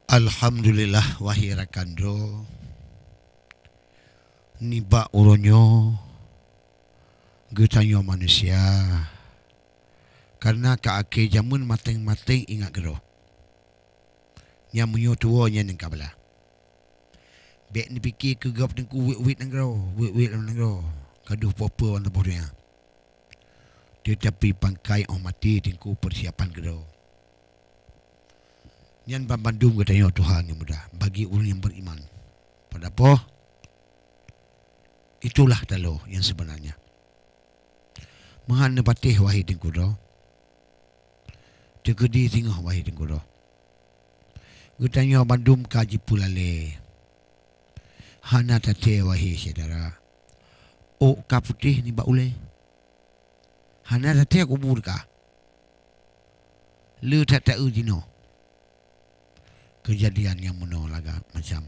Alhamdulillah wahai rakandro niba uronyo getanyo manusia karena kaake jamun mateng-mateng ingat gero nyamunyo tuo nya neng kabla bek ni fikir ke gap nengku wit nang gero wit nang gero kaduh popo wan bohnya tetapi pangkai mati tingku persiapan gero nyan bandung getanyo Tuhan yang mudah bagi orang yang beriman pada apa itulah dalo yang sebenarnya menghana patih wahai tingku do tegedi tengah wahai tingku do getanyo bandung kaji pulale hana tate wahai saudara o ka putih ni ba ule hana tate kubur ka lu tak tahu jino kejadian yang menolaga macam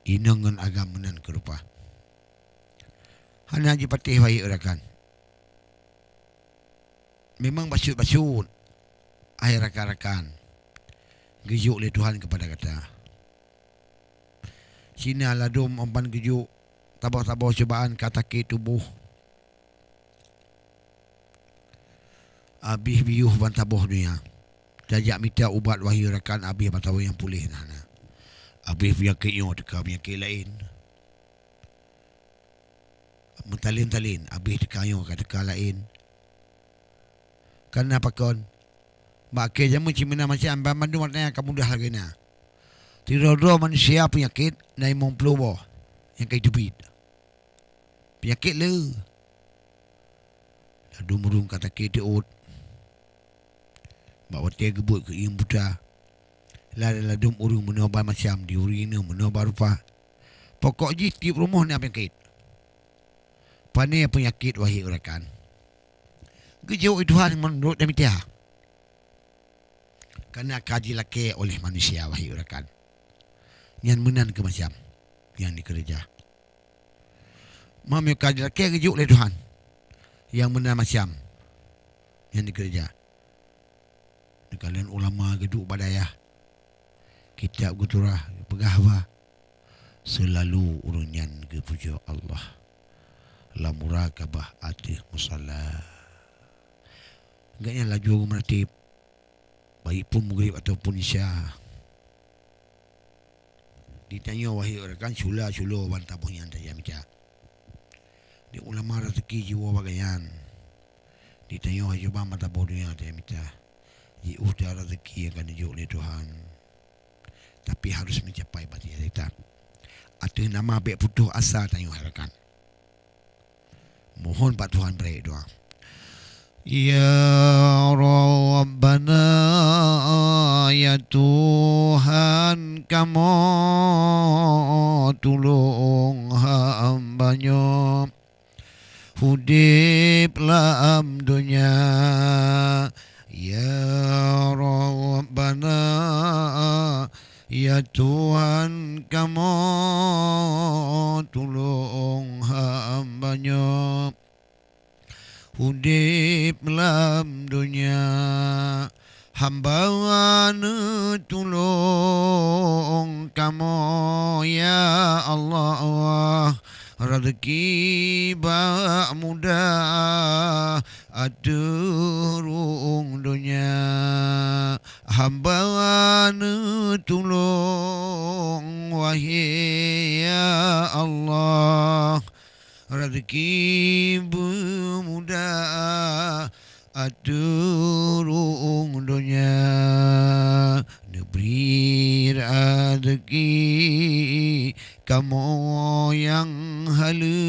inangan agamanan kerupa hana ji patih wahai rakan memang basut-basut ai rakan-rakan gejuk oleh Tuhan kepada kata Cina ladum umpan gejuk tabah-tabah cobaan kataki tubuh abih biuh bantabuh dunia jajak minta ubat wahai rakan abih bantabuh yang pulih nana abih penyakitnya teka penyakit lain mentalin-talin abih tekayo teka lain karena pakon bakai jamu cimina macam bandu maknanya kamu dah lagi na tirodo manusia penyakit nai momplo boh yang kai tubit penyakit le ladu murung kata ke teut bawa dia gebut ke yang buta ladu urung menobar macam diurina menobar rupa pokok ji tiap rumah ni penyakit pandai penyakit wahai urakan gejauh Tuhan menurut demikian karena kaji laki oleh manusia wahai urakan yang menan ke macam yang dikerja mami kaji laki gejauh oleh Tuhan yang menan macam yang dikerja kalian ulama geduk badayah kitab guturah pegahwa selalu urunyan ke puja Allah la murakabah ati musalla enggaknya laju meratib baik pun maghrib ataupun isya ditanya wahai rakan sula-sula bantabuh yang tajam macam di ulama rezeki jiwa bagaian ditanya wahai coba bantabuh dunia tajam macam ji udah rezeki yang akan dijuk oleh Tuhan tapi harus mencapai batia kita ada nama baik putus asa tanya wahai rakan mohon Pak Tuhan beri doa Ya Rabbana ya Tuhan kamu tolong hambanya hudip dalam dunia Ya Rabbana ya Tuhan kamu tolong hambanya hudip dalam dunia hamba tolong kamu ya Allah rezeki bak mudah aturung dunia hamba tolong wahai ya Allah rezeki bermudah aturung dunia diberi rezeki kamu yang halu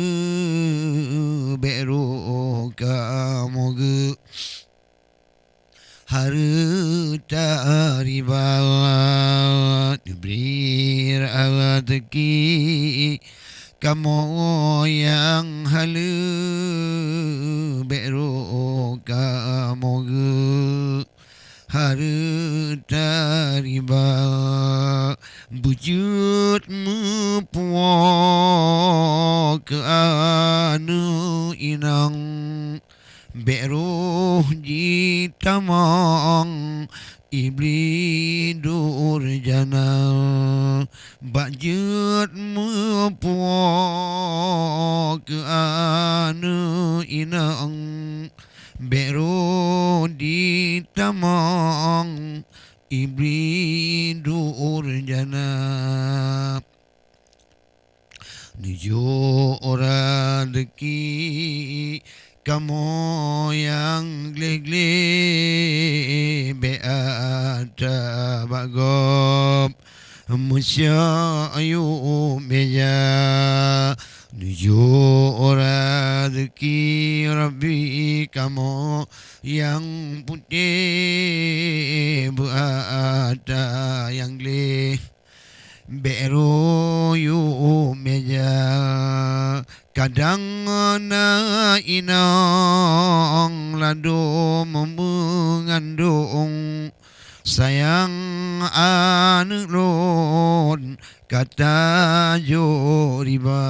beru kamu ge harta riba diberi rezeki kamu yang halu beru kamu ge harta riba bujutmu puak anu inang beruh jitamang iblis durjana bajut mepuak ke anu inang beru ditamang iblis durjana Nuju orang deki kamu yang gleg-gleg beata bagop musya ayu meja Nuju orang deki Rabbi kamu yang putih beata yang gleg Beru yu meja kadang na inang lado mengandung sayang anak lon kata joriba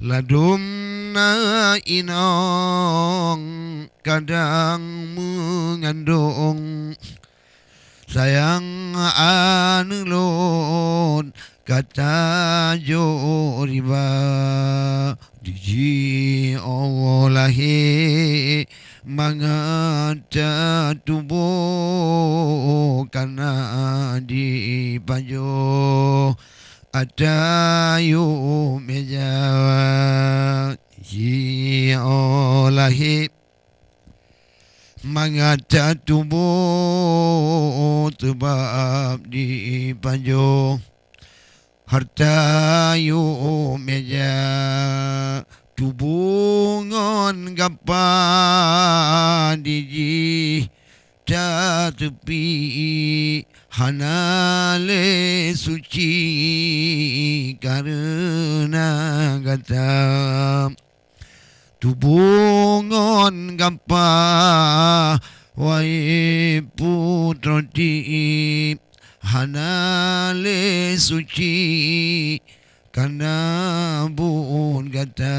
ladum na inang kadang mengandung sayang anu lon kata joriba diji olahi mangata tubuh kana di pajo atayu meja ji olahi mangata tubuh sebab di panjo harta yu meja tubungon gapa diji ta tepi hanale suci karena kata Tubungon gampa wai putra di hanale suci karena bun kata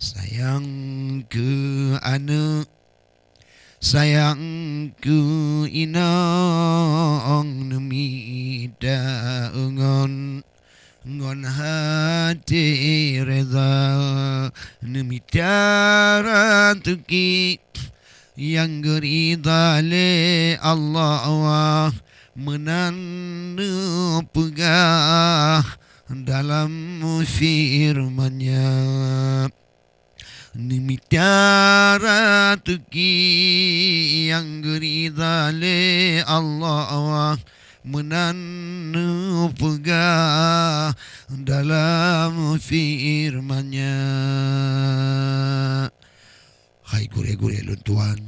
sayang ke anak sayang ke inang nemida ngon ngon hati reza nemitara tuki yang gerida le Allah menandu pegah dalam firman-Nya nemitara tuki yang gerida le Allah menandu pegah dalam firman-Nya. Hai gure-gure luntuan,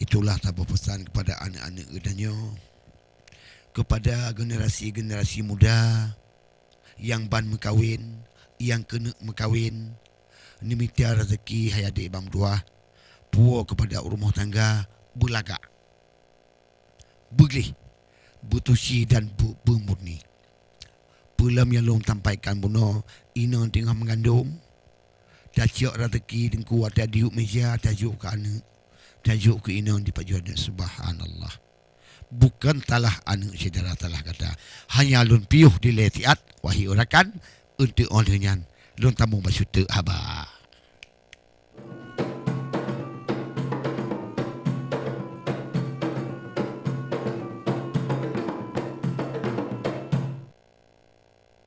itulah tabu pesan kepada anak-anak gedanyo, kepada generasi-generasi muda yang ban mekawin, yang kena mekawin, nimitia rezeki hayade bang dua, puo kepada rumah tangga belagak, beglih, betusi dan bermurni. Pulam yang long tampaikan buno, ina tengah mengandung, tajuk rezeki dan kuat diuk meja, tajuk ke anak, tajuk ke ina di pajuan subhanallah. Bukan talah anak saudara talah kata, hanya lun piuh di letiat, wahai orakan, untuk olehnya, lun tamu masyuta habar.